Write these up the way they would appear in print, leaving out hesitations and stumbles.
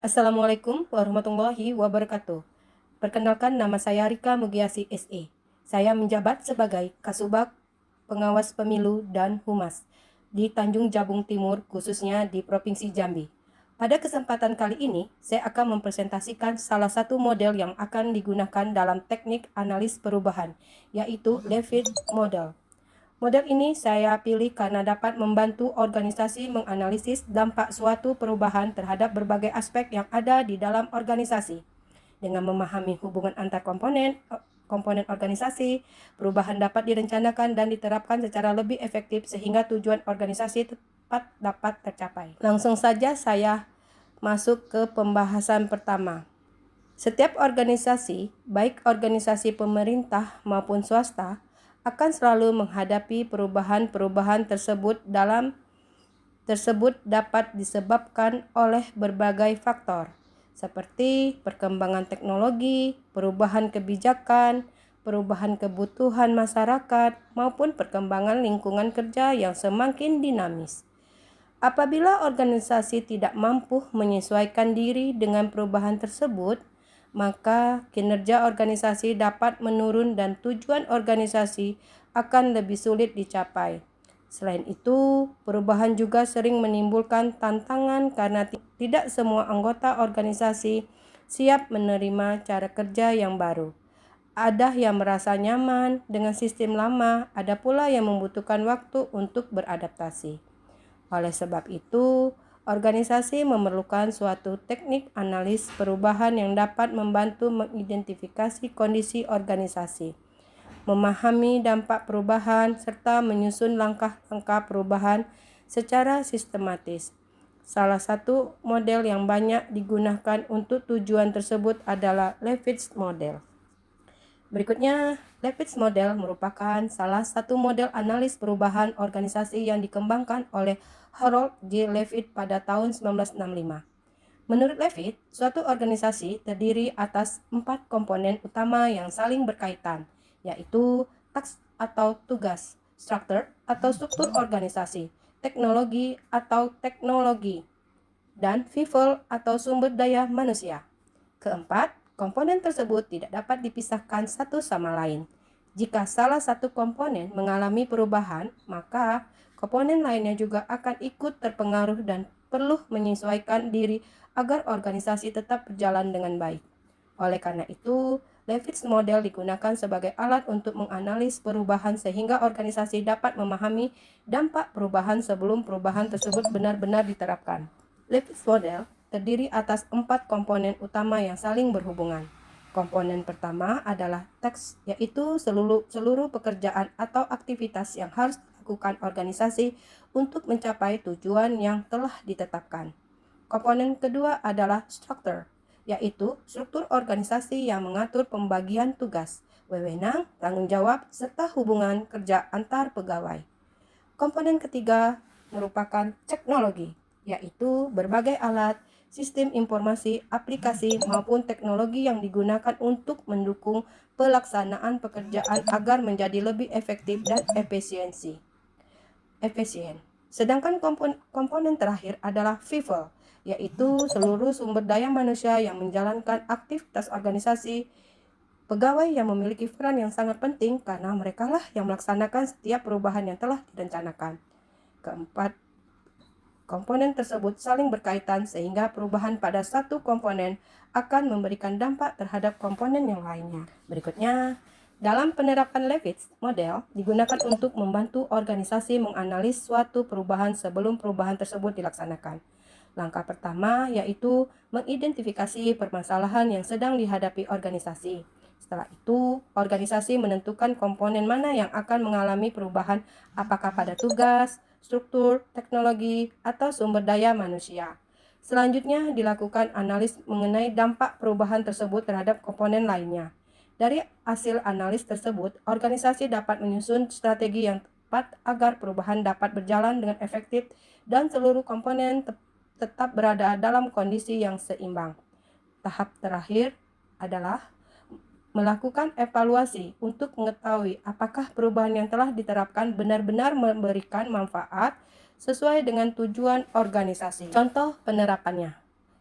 Assalamualaikum warahmatullahi wabarakatuh. Perkenalkan, nama saya Rika Mugiasi SE. Saya menjabat sebagai Kasubag Pengawas Pemilu dan Humas di Tanjung Jabung Timur, khususnya di Provinsi Jambi. Pada kesempatan kali ini, saya akan mempresentasikan salah satu model yang akan digunakan dalam teknik analis perubahan, yaitu Levit Model. Model ini saya pilih karena dapat membantu organisasi menganalisis dampak suatu perubahan terhadap berbagai aspek yang ada di dalam organisasi. Dengan memahami hubungan antar komponen organisasi, perubahan dapat direncanakan dan diterapkan secara lebih efektif sehingga tujuan organisasi tepat dapat tercapai. Langsung saja saya masuk ke pembahasan pertama. Setiap organisasi, baik organisasi pemerintah maupun swasta, akan selalu menghadapi perubahan-perubahan tersebut dapat disebabkan oleh berbagai faktor, seperti perkembangan teknologi, perubahan kebijakan, perubahan kebutuhan masyarakat, maupun perkembangan lingkungan kerja yang semakin dinamis. Apabila organisasi tidak mampu menyesuaikan diri dengan perubahan tersebut, maka kinerja organisasi dapat menurun dan tujuan organisasi akan lebih sulit dicapai. Selain itu, perubahan juga sering menimbulkan tantangan karena tidak semua anggota organisasi siap menerima cara kerja yang baru. Ada yang merasa nyaman dengan sistem lama, ada pula yang membutuhkan waktu untuk beradaptasi. Oleh sebab itu, organisasi memerlukan suatu teknik analis perubahan yang dapat membantu mengidentifikasi kondisi organisasi, memahami dampak perubahan, serta menyusun langkah-langkah perubahan secara sistematis. Salah satu model yang banyak digunakan untuk tujuan tersebut adalah Levitz Model. Berikutnya, Levitz Model merupakan salah satu model analis perubahan organisasi yang dikembangkan oleh Harold J. Levitt pada tahun 1965. Menurut Levitt, suatu organisasi terdiri atas 4 komponen utama yang saling berkaitan, yaitu task atau tugas, structure atau struktur organisasi, teknologi, dan people atau sumber daya manusia. Keempat, komponen tersebut tidak dapat dipisahkan satu sama lain. Jika salah satu komponen mengalami perubahan, maka komponen lainnya juga akan ikut terpengaruh dan perlu menyesuaikan diri agar organisasi tetap berjalan dengan baik. Oleh karena itu, Levitz Model digunakan sebagai alat untuk menganalisis perubahan sehingga organisasi dapat memahami dampak perubahan sebelum perubahan tersebut benar-benar diterapkan. Levitz Model terdiri atas 4 komponen utama yang saling berhubungan. Komponen pertama adalah teks, yaitu seluruh pekerjaan atau aktivitas yang harus dilakukan organisasi untuk mencapai tujuan yang telah ditetapkan. Komponen kedua adalah struktur, yaitu struktur organisasi yang mengatur pembagian tugas, wewenang, tanggung jawab, serta hubungan kerja antar pegawai. Komponen ketiga merupakan teknologi, yaitu berbagai alat, sistem informasi, aplikasi, maupun teknologi yang digunakan untuk mendukung pelaksanaan pekerjaan agar menjadi lebih efektif dan efisien. Sedangkan komponen terakhir adalah people, yaitu seluruh sumber daya manusia yang menjalankan aktivitas organisasi. Pegawai yang memiliki peran yang sangat penting karena merekalah yang melaksanakan setiap perubahan yang telah direncanakan. Keempat, komponen tersebut saling berkaitan sehingga perubahan pada satu komponen akan memberikan dampak terhadap komponen yang lainnya. Berikutnya, dalam penerapan Levitz Model digunakan untuk membantu organisasi menganalisis suatu perubahan sebelum perubahan tersebut dilaksanakan. Langkah pertama yaitu mengidentifikasi permasalahan yang sedang dihadapi organisasi. Setelah itu, organisasi menentukan komponen mana yang akan mengalami perubahan, apakah pada tugas, struktur, teknologi, atau sumber daya manusia. Selanjutnya, dilakukan analis mengenai dampak perubahan tersebut terhadap komponen lainnya. Dari hasil analis tersebut, organisasi dapat menyusun strategi yang tepat agar perubahan dapat berjalan dengan efektif dan seluruh komponen tetap berada dalam kondisi yang seimbang. Tahap terakhir adalah melakukan evaluasi untuk mengetahui apakah perubahan yang telah diterapkan benar-benar memberikan manfaat sesuai dengan tujuan organisasi. Contoh penerapannya.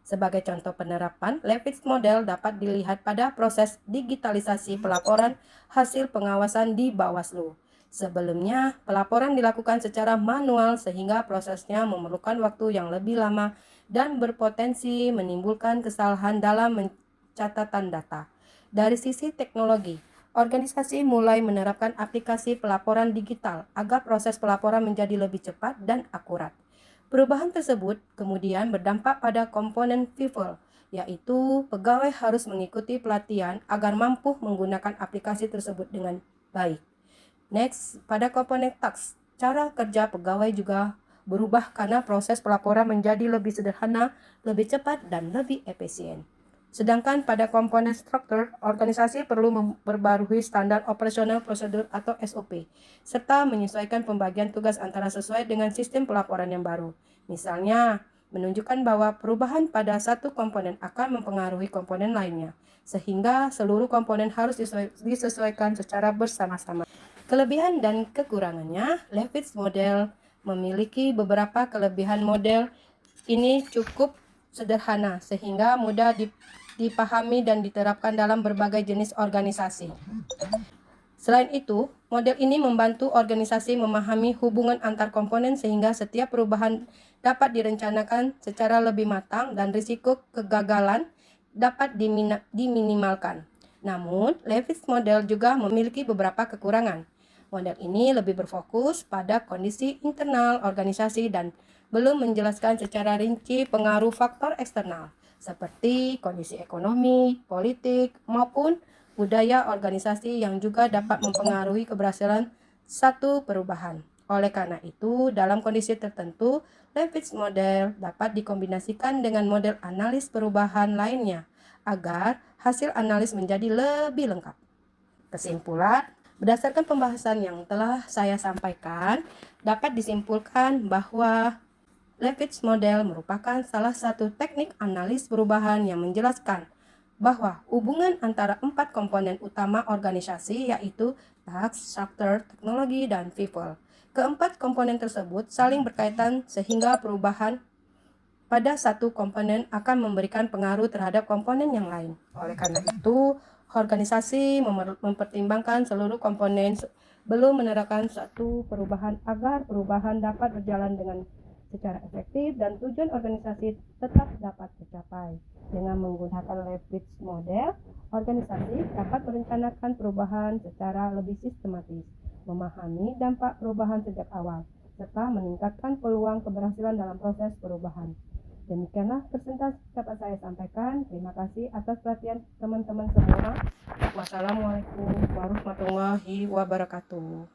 Sebagai contoh penerapan, Levitz model dapat dilihat pada proses digitalisasi pelaporan hasil pengawasan di Bawaslu. Sebelumnya, pelaporan dilakukan secara manual sehingga prosesnya memerlukan waktu yang lebih lama dan berpotensi menimbulkan kesalahan dalam catatan data. Dari sisi teknologi, organisasi mulai menerapkan aplikasi pelaporan digital agar proses pelaporan menjadi lebih cepat dan akurat. Perubahan tersebut kemudian berdampak pada komponen people, yaitu pegawai harus mengikuti pelatihan agar mampu menggunakan aplikasi tersebut dengan baik. Next, pada komponen task, cara kerja pegawai juga berubah karena proses pelaporan menjadi lebih sederhana, lebih cepat, dan lebih efisien. Sedangkan pada komponen struktur, organisasi perlu memperbarui standar operasional prosedur atau SOP, serta menyesuaikan pembagian tugas antara sesuai dengan sistem pelaporan yang baru. Misalnya, menunjukkan bahwa perubahan pada satu komponen akan mempengaruhi komponen lainnya, sehingga seluruh komponen harus disesuaikan secara bersama-sama. Kelebihan dan kekurangannya, Levitz model memiliki beberapa kelebihan. Model ini cukup sederhana sehingga mudah dipahami dan diterapkan dalam berbagai jenis organisasi. Selain itu, model ini membantu organisasi memahami hubungan antar komponen sehingga setiap perubahan dapat direncanakan secara lebih matang dan risiko kegagalan dapat diminimalkan. Namun, Levitz model juga memiliki beberapa kekurangan. Model ini lebih berfokus pada kondisi internal organisasi dan belum menjelaskan secara rinci pengaruh faktor eksternal seperti kondisi ekonomi, politik, maupun budaya organisasi yang juga dapat mempengaruhi keberhasilan satu perubahan. Oleh karena itu, dalam kondisi tertentu, Levitz model dapat dikombinasikan dengan model analis perubahan lainnya agar hasil analis menjadi lebih lengkap. Kesimpulan, berdasarkan pembahasan yang telah saya sampaikan, dapat disimpulkan bahwa Levitz model merupakan salah satu teknik analis perubahan yang menjelaskan bahwa hubungan antara 4 komponen utama organisasi yaitu task, structure, teknologi, dan people. Keempat komponen tersebut saling berkaitan sehingga perubahan pada satu komponen akan memberikan pengaruh terhadap komponen yang lain. Oleh karena itu, organisasi mempertimbangkan seluruh komponen belum menerapkan satu perubahan agar perubahan dapat berjalan dengan secara efektif dan tujuan organisasi tetap dapat tercapai. Dengan menggunakan Levitz model, organisasi dapat merencanakan perubahan secara lebih sistematis, memahami dampak perubahan sejak awal, serta meningkatkan peluang keberhasilan dalam proses perubahan. Demikianlah presentasi dapat saya sampaikan. Terima kasih atas perhatian teman-teman semua. Wassalamualaikum warahmatullahi wabarakatuh.